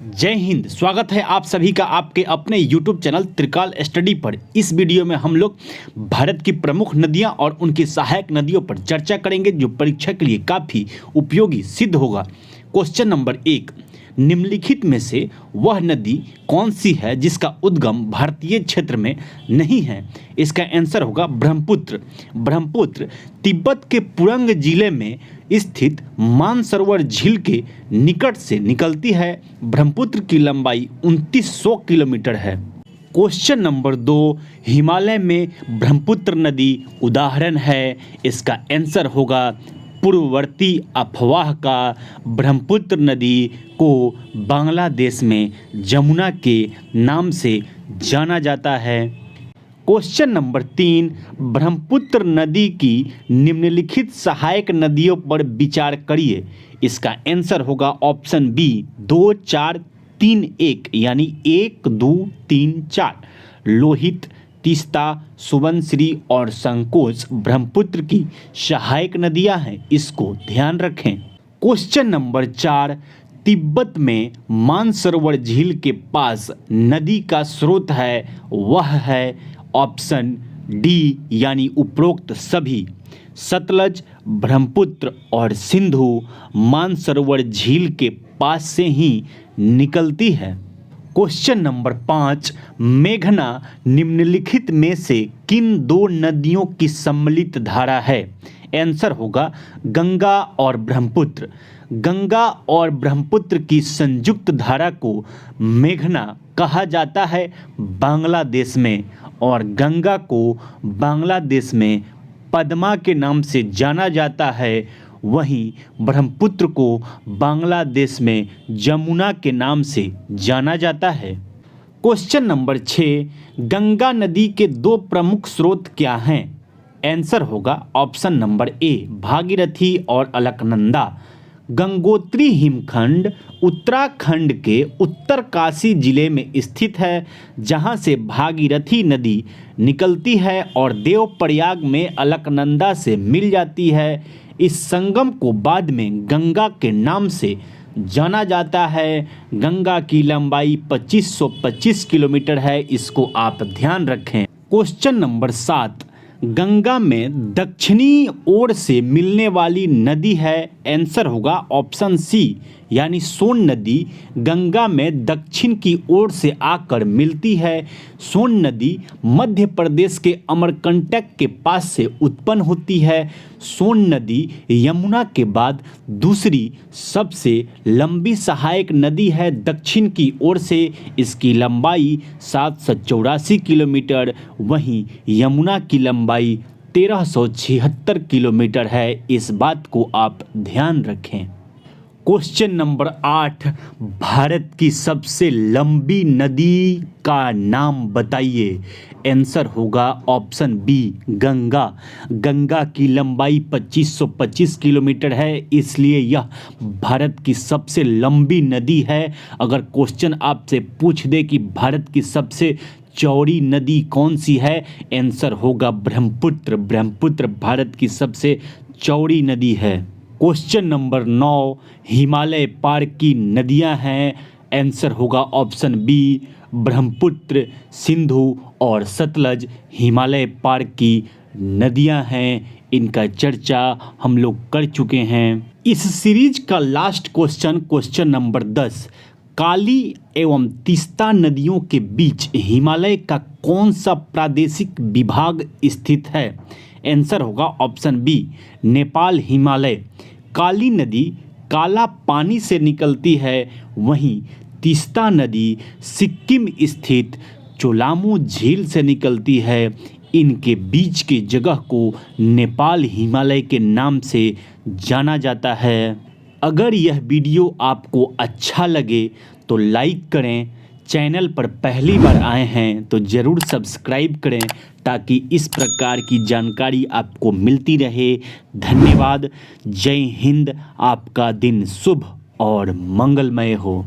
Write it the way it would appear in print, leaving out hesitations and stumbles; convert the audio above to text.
जय हिंद। स्वागत है आप सभी का आपके अपने YouTube चैनल त्रिकाल स्टडी पर। इस वीडियो में हम लोग भारत की प्रमुख नदियां और उनकी सहायक नदियों पर चर्चा करेंगे जो परीक्षा के लिए काफ़ी उपयोगी सिद्ध होगा। क्वेश्चन नंबर 1, निम्नलिखित में से वह नदी कौन सी है जिसका उद्गम भारतीय क्षेत्र में नहीं है? इसका आंसर होगा ब्रह्मपुत्र। ब्रह्मपुत्र तिब्बत के पुरंग जिले में स्थित मानसरोवर झील के निकट से निकलती है। ब्रह्मपुत्र की लंबाई 2900 किलोमीटर है। क्वेश्चन नंबर 2, हिमालय में ब्रह्मपुत्र नदी उदाहरण है। इसका आंसर होगा पूर्ववर्ती अफवाह का। ब्रह्मपुत्र नदी को बांग्लादेश में जमुना के नाम से जाना जाता है। क्वेश्चन नंबर 3, ब्रह्मपुत्र नदी की निम्नलिखित सहायक नदियों पर विचार करिए। इसका आंसर होगा ऑप्शन बी 2, 4, 3, 1 यानी 1, 2, 3, 4। लोहित, तीस्ता, सुबनसिरी और संकोच ब्रह्मपुत्र की सहायक नदियां हैं, इसको ध्यान रखें। क्वेश्चन नंबर 4, तिब्बत में मानसरोवर झील के पास नदी का स्रोत है, वह है ऑप्शन डी यानी उपरोक्त सभी। सतलज, ब्रह्मपुत्र और सिंधु मानसरोवर झील के पास से ही निकलती है। क्वेश्चन नंबर 5, मेघना निम्नलिखित में से किन दो नदियों की सम्मिलित धारा है? आंसर होगा गंगा और ब्रह्मपुत्र। गंगा और ब्रह्मपुत्र की संयुक्त धारा को मेघना कहा जाता है बांग्लादेश में, और गंगा को बांग्लादेश में पद्मा के नाम से जाना जाता है। वहीं ब्रह्मपुत्र को बांग्लादेश में जमुना के नाम से जाना जाता है। क्वेश्चन नंबर 6, गंगा नदी के दो प्रमुख स्रोत क्या हैं? आंसर होगा ऑप्शन नंबर ए भागीरथी और अलकनंदा। गंगोत्री हिमखंड उत्तराखंड के उत्तरकाशी जिले में स्थित है, जहां से भागीरथी नदी निकलती है और देवप्रयाग में अलकनंदा से मिल जाती है। इस संगम को बाद में गंगा के नाम से जाना जाता है। गंगा की लंबाई 2525 किलोमीटर है, इसको आप ध्यान रखें। क्वेश्चन नंबर 7, गंगा में दक्षिणी ओर से मिलने वाली नदी है। आंसर होगा ऑप्शन सी यानी सोन नदी गंगा में दक्षिण की ओर से आकर मिलती है। सोन नदी मध्य प्रदेश के अमरकंटक के पास से उत्पन्न होती है। सोन नदी यमुना के बाद दूसरी सबसे लंबी सहायक नदी है दक्षिण की ओर से। इसकी लंबाई 784 किलोमीटर, वहीं यमुना की लंबाई 1376 किलोमीटर है। इस बात को आप ध्यान रखें। क्वेश्चन नंबर 8, भारत की सबसे लंबी नदी का नाम बताइए। आंसर होगा ऑप्शन बी गंगा। गंगा की लंबाई 2525 किलोमीटर है, इसलिए यह भारत की सबसे लंबी नदी है। अगर क्वेश्चन आपसे पूछ दे कि भारत की सबसे चौड़ी नदी कौन सी है, आंसर होगा ब्रह्मपुत्र। ब्रह्मपुत्र भारत की सबसे चौड़ी नदी है। क्वेश्चन नंबर 9, हिमालय पार की नदियां हैं। आंसर होगा ऑप्शन बी ब्रह्मपुत्र, सिंधु और सतलज हिमालय पार की नदियां हैं। इनका चर्चा हम लोग कर चुके हैं। इस सीरीज का लास्ट क्वेश्चन, क्वेश्चन नंबर 10, काली एवं तीस्ता नदियों के बीच हिमालय का कौन सा प्रादेशिक विभाग स्थित है? आंसर होगा ऑप्शन बी नेपाल हिमालय। काली नदी काला पानी से निकलती है, वहीं तीस्ता नदी सिक्किम स्थित चोलामू झील से निकलती है। इनके बीच की जगह को नेपाल हिमालय के नाम से जाना जाता है। अगर यह वीडियो आपको अच्छा लगे तो लाइक करें। चैनल पर पहली बार आए हैं तो ज़रूर सब्सक्राइब करें ताकि इस प्रकार की जानकारी आपको मिलती रहे। धन्यवाद। जय हिंद। आपका दिन शुभ और मंगलमय हो।